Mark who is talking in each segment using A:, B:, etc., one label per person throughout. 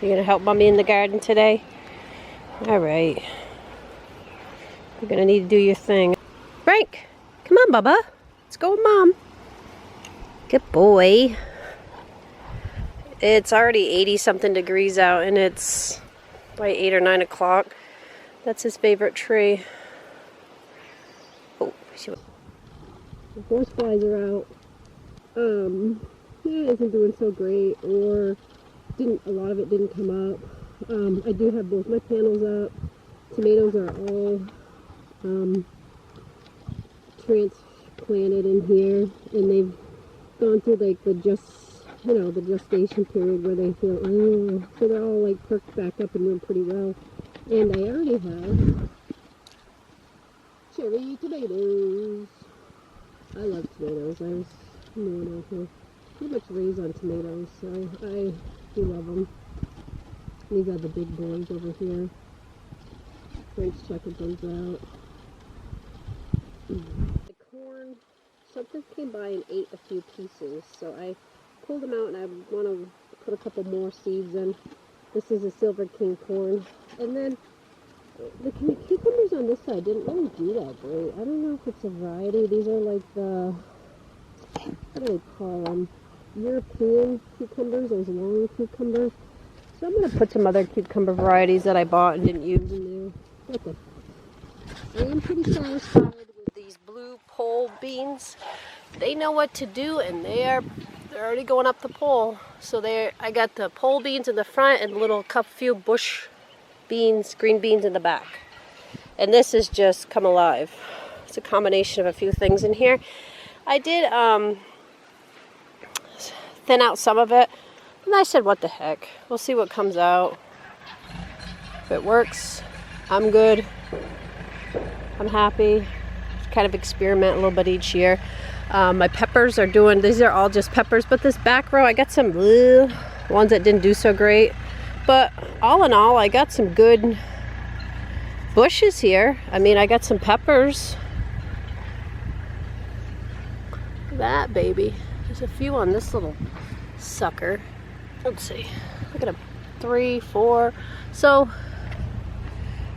A: You gonna help Mommy in the garden today? All right. You're gonna need to do your thing. Frank, come on, Bubba. Let's go with Mom. Good boy. It's already 80-something degrees out, and it's like 8 or 9 o'clock. That's his favorite tree. Oh, the horse flies are out. Yeah, it isn't doing so great, or a lot of it didn't come up. I do have both my panels up. Tomatoes are all transplanted in here, and they've gone through like the gestation period where they feel, oh, so they're all like perked back up and doing pretty well. And I already have cherry tomatoes. I love tomatoes. I was pretty much raised on tomatoes, so I do love them. These are the big boys over here. Frank's checking those out. The corn, something came by and ate a few pieces, so I pulled them out and I want to put a couple more seeds in. This is a Silver King corn. And then the cucumbers on this side didn't really do that great. I don't know if it's a variety. These are like the, what do they call them? European cucumbers, those long cucumbers. So I'm going to put some other cucumber varieties that I bought and didn't use in there. Okay. I am pretty satisfied with these blue pole beans. They know what to do, and they're already going up the pole. So I got the pole beans in the front and little few bush beans, green beans in the back. And this has just come alive. It's a combination of a few things in here. I did thin out some of it, and I said, what the heck, we'll see what comes out. If it works, I'm good. I'm happy. Kind of experiment a little bit each year. My peppers are doing, these are all just peppers, but this back row I got some ones that didn't do so great, but all in all I got some good bushes here. I mean, I got some peppers. Look at that baby. There's a few on this little sucker. Let's see, look at them, 3, 4. So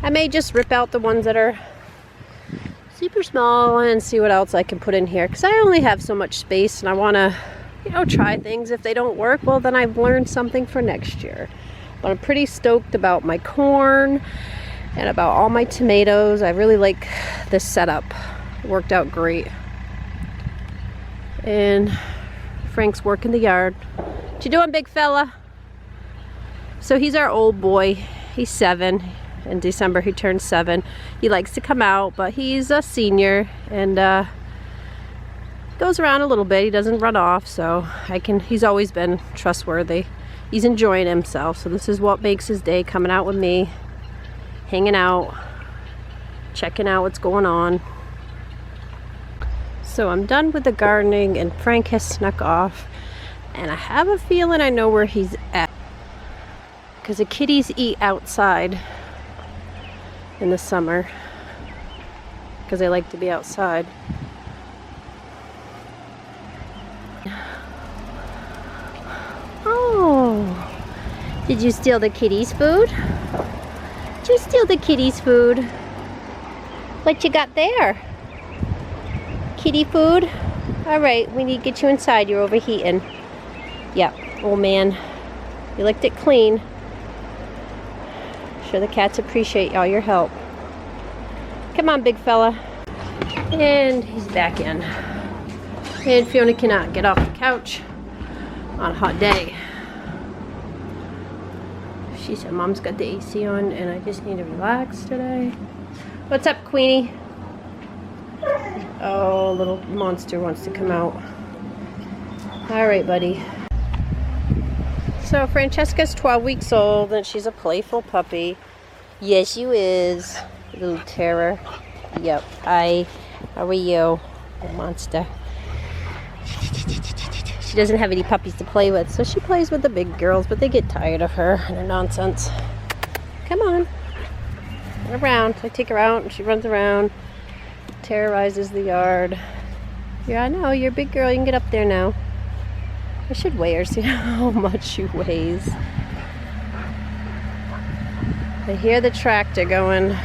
A: I may just rip out the ones that are super small and see what else I can put in here, because I only have so much space and I want to, try things. If they don't work, well, then I've learned something for next year. But I'm pretty stoked about my corn and about all my tomatoes. I really like this setup. It worked out great. And Frank's working the yard. What you doing, big fella? So he's our old boy. He's 7. In December he turns 7. He likes to come out, but he's a senior and goes around a little bit. He doesn't run off, so he's always been trustworthy. He's enjoying himself, so this is what makes his day, coming out with me, hanging out, checking out what's going on. So I'm done with the gardening and Frank has snuck off, and I have a feeling I know where he's at, because the kitties eat outside in the summer because they like to be outside. Oh, did you steal the kitties' food? Did you steal the kitties' food? What you got there? Kitty food? Alright, we need to get you inside. You're overheating. Yep, old man. You licked it clean. Sure the cats appreciate all your help. Come on, big fella. And he's back in. And Fiona cannot get off the couch on a hot day. She said Mom's got the AC on and I just need to relax today. What's up, Queenie? Oh, little monster wants to come out. Alright, buddy. So Francesca's 12 weeks old and she's a playful puppy. Yes, you is. Little terror. Yep. How are you? The monster. She doesn't have any puppies to play with, so she plays with the big girls, but they get tired of her and her nonsense. Come on. Run around. I take her out and she runs around. Terrorizes the yard. Yeah, I know. You're a big girl. You can get up there now. I should weigh her, see how much she weighs. I hear the tractor going.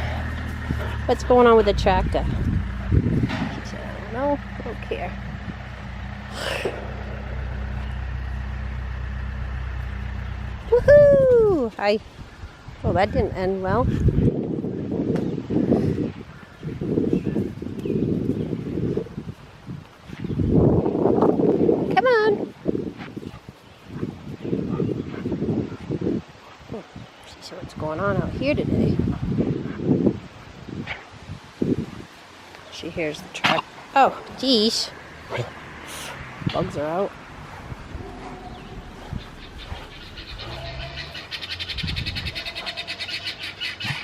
A: What's going on with the tractor? So, no, I don't care. Woohoo! Hi. Oh, that didn't end well. Come on. Oh, see what's going on out here today. She hears the truck. Oh, geez. Bugs are out.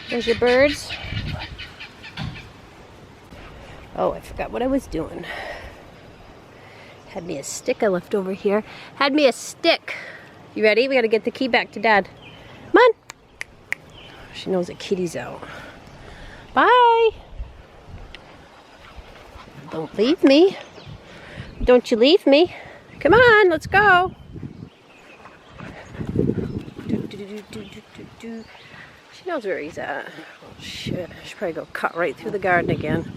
A: There's your birds. Oh, I forgot what I was doing. Had me a stick I left over here. Had me a stick. You ready? We gotta get the key back to Dad. Come on. She knows the kitty's out. Bye. Don't leave me. Don't you leave me. Come on, let's go. She knows where he's at. Oh shit, I should probably go cut right through the garden again.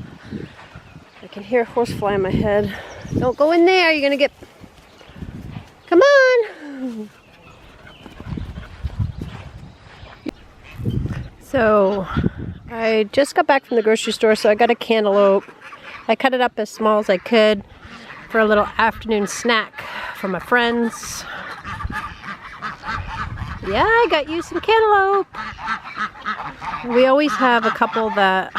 A: I can hear a horse fly in my head. Don't go in there, you're gonna get... Come on! So, I just got back from the grocery store, so I got a cantaloupe. I cut it up as small as I could for a little afternoon snack for my friends. Yeah, I got you some cantaloupe. We always have a couple that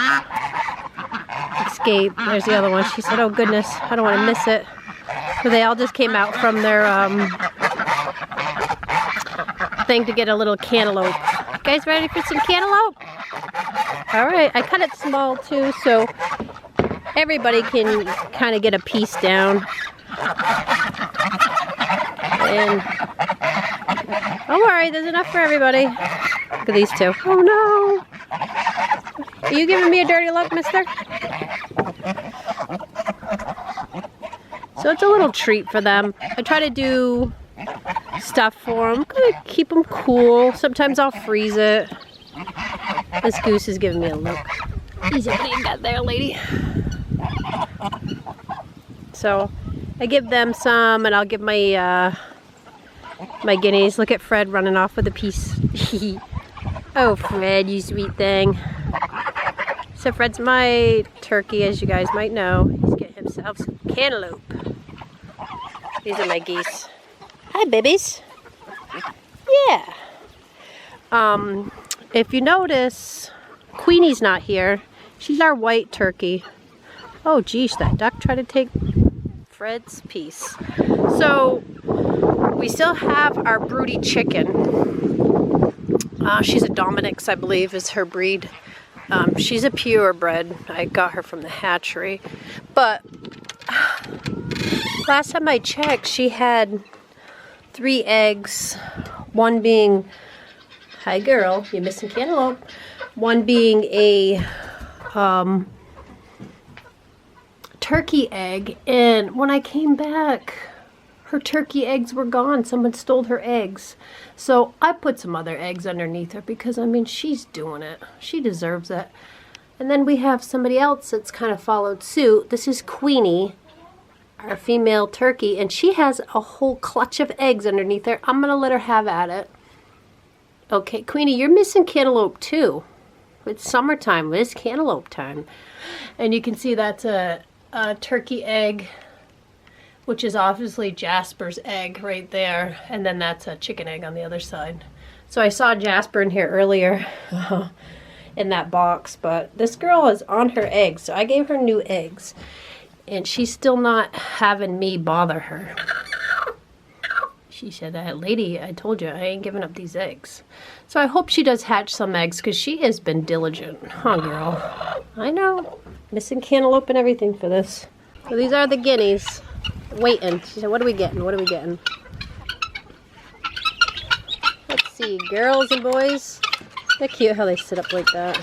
A: escape. There's the other one. She said, oh goodness, I don't want to miss it. So they all just came out from their thing to get a little cantaloupe. You guys ready for some cantaloupe? All right, I cut it small too, so everybody can kind of get a piece down. And don't worry, there's enough for everybody. Look at these two. Oh no! Are you giving me a dirty look, mister? So it's a little treat for them. I try to do stuff for them. Kind of keep them cool. Sometimes I'll freeze it. This goose is giving me a look. Easy, what do you got there, lady? So I give them some, and I'll give my my guineas. Look at Fred running off with a piece. Oh, Fred, you sweet thing. So Fred's my turkey, as you guys might know. He's getting himself some cantaloupe. These are my geese. Hi, babies. Yeah. If you notice, Queenie's not here. She's our white turkey. Oh, geez, that duck tried to take Fred's piece. So we still have our broody chicken. She's a Dominic's, I believe, is her breed. She's a purebred. I got her from the hatchery. But last time I checked, she had 3 eggs. One being, hi girl, you're missing cantaloupe. One being a turkey egg. And when I came back, her turkey eggs were gone. Someone stole her eggs. So I put some other eggs underneath her because, I mean, she's doing it. She deserves it. And then we have somebody else that's kind of followed suit. This is Queenie, our female turkey, and she has a whole clutch of eggs underneath her. I'm going to let her have at it. Okay, Queenie, you're missing cantaloupe too. It's summertime. It's cantaloupe time. And you can see that's a turkey egg, which is obviously Jasper's egg right there. And then that's a chicken egg on the other side. So I saw Jasper in here earlier in that box, but this girl is on her eggs. So I gave her new eggs, and she's still not having me bother her. She said, lady, I told you I ain't giving up these eggs. So I hope she does hatch some eggs, because she has been diligent. Huh, girl? I know. Missing cantaloupe and everything for this. So these are the guineas. Waiting. She said, what are we getting? What are we getting? Let's see. Girls and boys. They're cute how they sit up like that.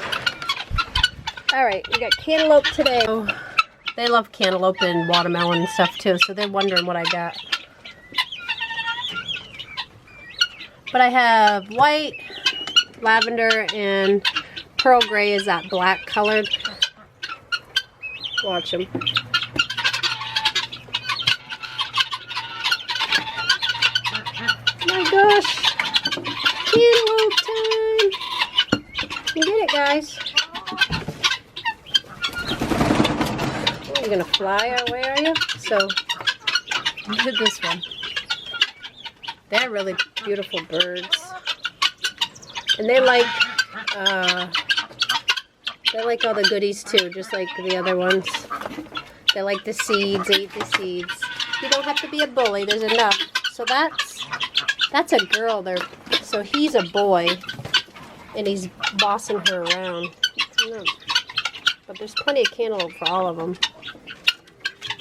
A: Alright, we got cantaloupe today. Oh, they love cantaloupe and watermelon and stuff too, so they're wondering what I got. But I have white, lavender, and pearl gray is that black colored. Watch them. My gosh. Cantaloupe time. You get it, guys. Oh, you're gonna fly our way, are you? So, look at this one. They're really beautiful birds. And they like all the goodies too, just like the other ones. They like the seeds, they eat the seeds. You don't have to be a bully, there's enough. So that's a girl there. So he's a boy, and he's bossing her around. But there's plenty of cantaloupe for all of them.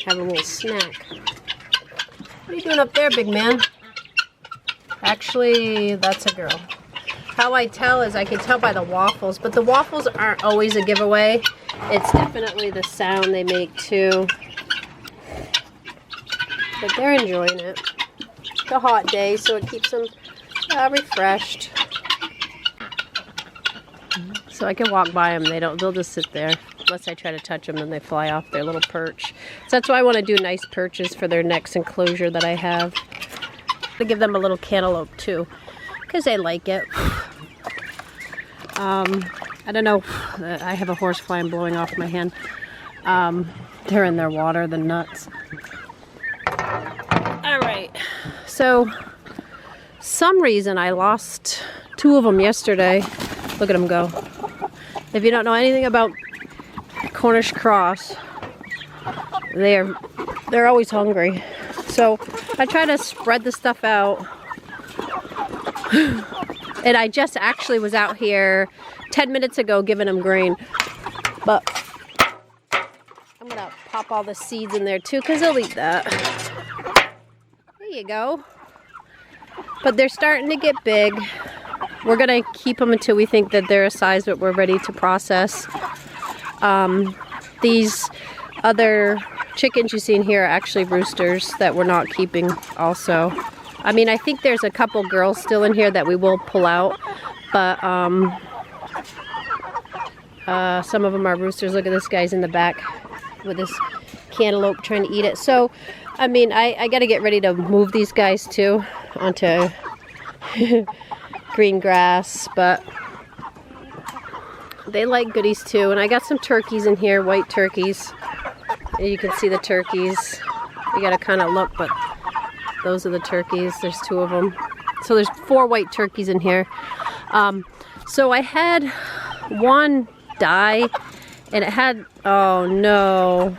A: Have a little snack. What are you doing up there, big man? Actually, that's a girl. How I tell is I can tell by the waffles, but the waffles aren't always a giveaway. It's definitely the sound they make too. But they're enjoying it. It's a hot day, so it keeps them refreshed. So I can walk by them. They'll just sit there. Unless I try to touch them, then they fly off their little perch. So that's why I want to do nice perches for their next enclosure that I have. To give them a little cantaloupe too, because they like it. I don't know. I have a horsefly and blowing off my hand. They're in their water, the nuts. All right. So, some reason I lost 2 of them yesterday. Look at them go. If you don't know anything about Cornish cross, they're always hungry. So I try to spread the stuff out. And I just actually was out here 10 minutes ago giving them grain. But I'm gonna pop all the seeds in there too, because they'll eat that. There you go. But they're starting to get big. We're gonna keep them until we think that they're a size that we're ready to process. These other chickens you see in here are actually roosters that we're not keeping also. I mean, I think there's a couple girls still in here that we will pull out, but some of them are roosters. Look at this guy's in the back with this cantaloupe trying to eat it. So, I mean, I got to get ready to move these guys too onto green grass, but they like goodies too. And I got some turkeys in here, white turkeys. And you can see the turkeys. You got to kind of look, but those are the turkeys. There's 2 of them. So there's 4 white turkeys in here. So I had one die, and it had, oh no,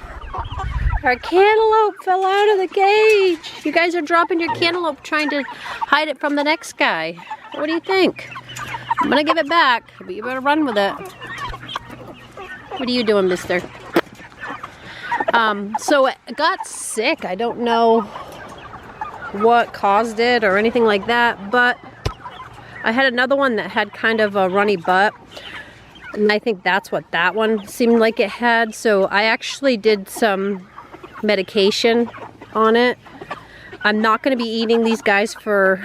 A: our cantaloupe fell out of the cage. You guys are dropping your cantaloupe trying to hide it from the next guy. What do you think? I'm gonna give it back, but you better run with it. What are you doing, mister? So it got sick. I don't know what caused it or anything like that, but I had another one that had kind of a runny butt, and I think that's what that one seemed like it had. So I actually did some medication on it. I'm not going to be eating these guys or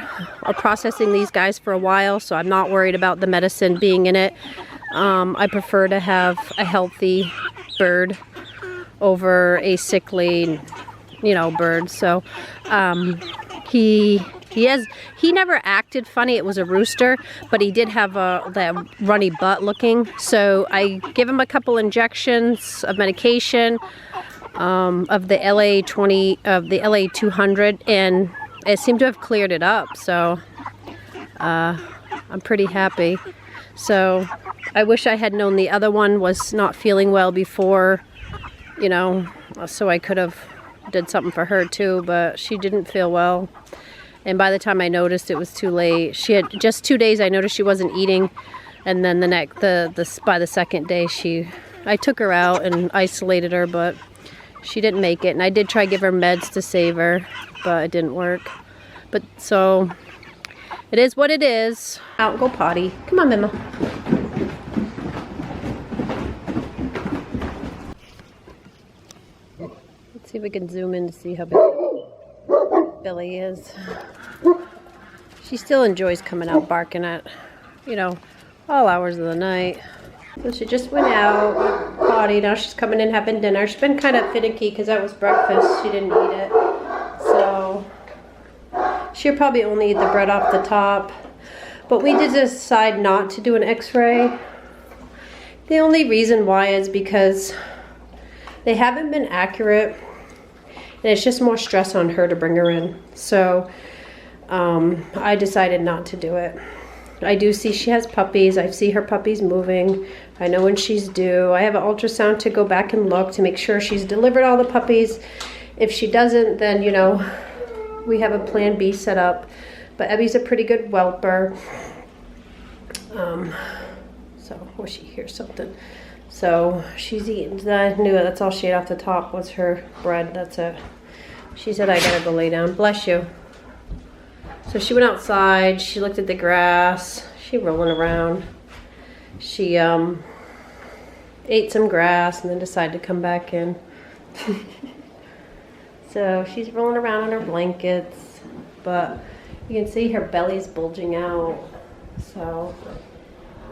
A: processing these guys for a while, so I'm not worried about the medicine being in it. I prefer to have a healthy bird over a sickly, bird. So he never acted funny. It was a rooster, but he did have that runny butt looking. So I give him a couple injections of medication, of the LA 200, and it seemed to have cleared it up. So I'm pretty happy. So I wish I had known the other one was not feeling well before, so I could have did something for her too, but she didn't feel well. And by the time I noticed, it was too late. She had just 2 days. I noticed she wasn't eating, and then by the second day, I took her out and isolated her, but she didn't make it. And I did try to give her meds to save her, but it didn't work. But so it is what it is. Out and go potty. Come on, Mima. Let's see if we can zoom in to see how big Billy is. She still enjoys coming out barking at, all hours of the night. So she just went out, potty. Now she's coming in having dinner. She's been kind of finicky because that was breakfast. She didn't eat it. So she'll probably only eat the bread off the top. But we did decide not to do an x-ray. The only reason why is because they haven't been accurate. And it's just more stress on her to bring her in. So I decided not to do it. I do see she has puppies. I see her puppies moving. I know when she's due. I have an ultrasound to go back and look to make sure she's delivered all the puppies. If she doesn't, then, you know, we have a plan B set up. But Ebby's a pretty good whelper. Oh, she hears something. So she's eating. I knew it. That's all she ate off the top was her bread. That's it. She said, I gotta go lay down. Bless you. So she went outside. She looked at the grass. She rolling around. She ate some grass and then decided to come back in. So she's rolling around on her blankets, but you can see her belly's bulging out. So,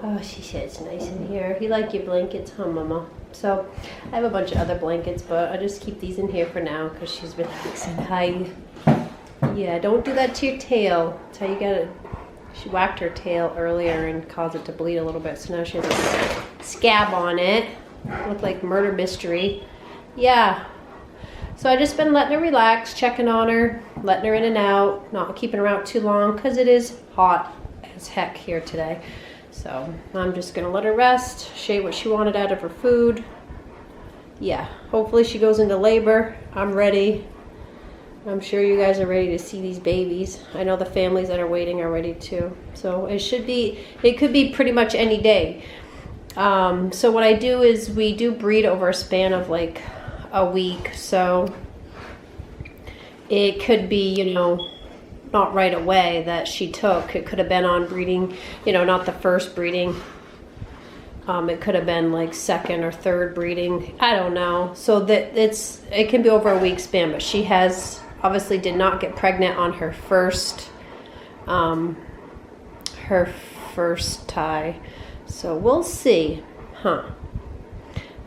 A: oh, she said it's nice in here. You like your blankets, huh, Mama? So I have a bunch of other blankets, but I just keep these in here for now because she's relaxing. Hi. Yeah, don't do that to your tail. That's how you gotta. She whacked her tail earlier and caused it to bleed a little bit, so now she has a scab on it. Looked like murder mystery. Yeah. So I just been letting her relax, checking on her, letting her in and out, not keeping her out too long because it is hot as heck here today. So I'm just gonna let her rest, show what she wanted out of her food. Yeah, hopefully she goes into labor. I'm ready. I'm sure you guys are ready to see these babies. I know the families that are waiting are ready too. So it could be pretty much any day. So what I do is we do breed over a span of like a week. So it could be, you know, not right away that she took. It could have been on breeding, you know, not the first breeding. It could have been like second or third breeding. I don't know. So that it can be over a week span, but she has obviously did not get pregnant on her first tie. So we'll see, huh?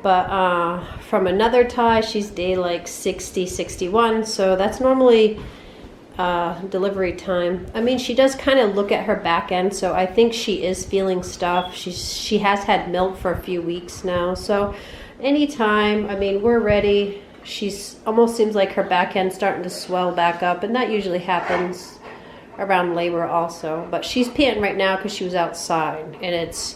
A: But from another tie, she's day like 60, 61. So that's normally delivery time. I mean, she does kind of look at her back end, so I think she is feeling stuff. She has had milk for a few weeks now, so anytime. I mean, we're ready. She's almost seems like her back end's starting to swell back up, and that usually happens around labor also. But she's panting right now because she was outside, and it's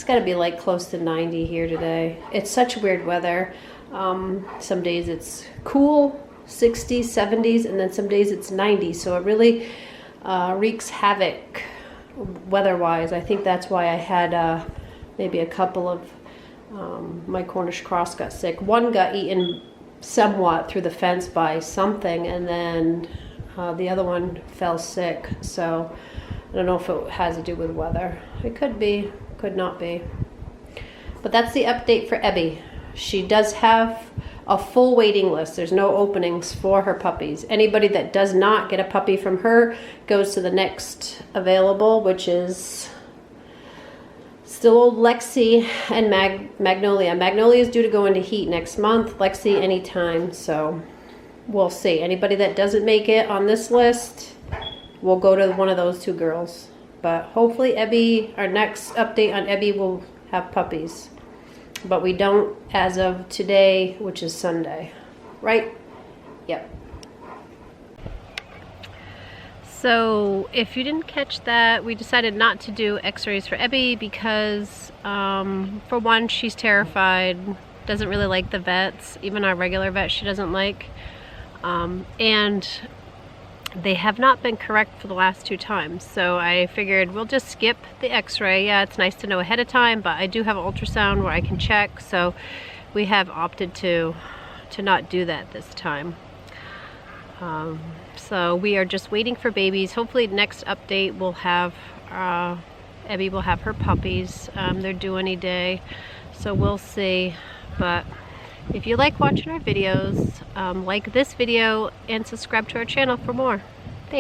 A: got to be like close to 90 here today. It's such weird weather. Some days it's cool, 60s, 70s, and then some days it's 90. So it really wreaks havoc weather-wise. I think that's why I had maybe a couple of my Cornish cross got sick. One got eaten somewhat through the fence by something, and then the other one fell sick. So I don't know if it has to do with weather. It could be, could not be. But that's the update for Ebby. She does have a full waiting list. There's no openings for her puppies. Anybody that does not get a puppy from her goes to the next available, which is still old Lexi and Magnolia. Magnolia is due to go into heat next month. Lexi anytime, so we'll see. Anybody that doesn't make it on this list will go to one of those two girls. But hopefully Ebby, our next update on Ebby will have puppies. But we don't as of today, which is Sunday. Right? Yep. So if you didn't catch that, we decided not to do x-rays for Ebby because for one, she's terrified, doesn't really like the vets, even our regular vet she doesn't like, and they have not been correct for the last 2 times. So I figured we'll just skip the x-ray. Yeah, it's nice to know ahead of time, but I do have an ultrasound where I can check, so we have opted to not do that this time. So we are just waiting for babies. Hopefully next update we'll have Ebby will have her puppies. They're due any day, so we'll see. But if you like watching our videos, like this video and subscribe to our channel for more.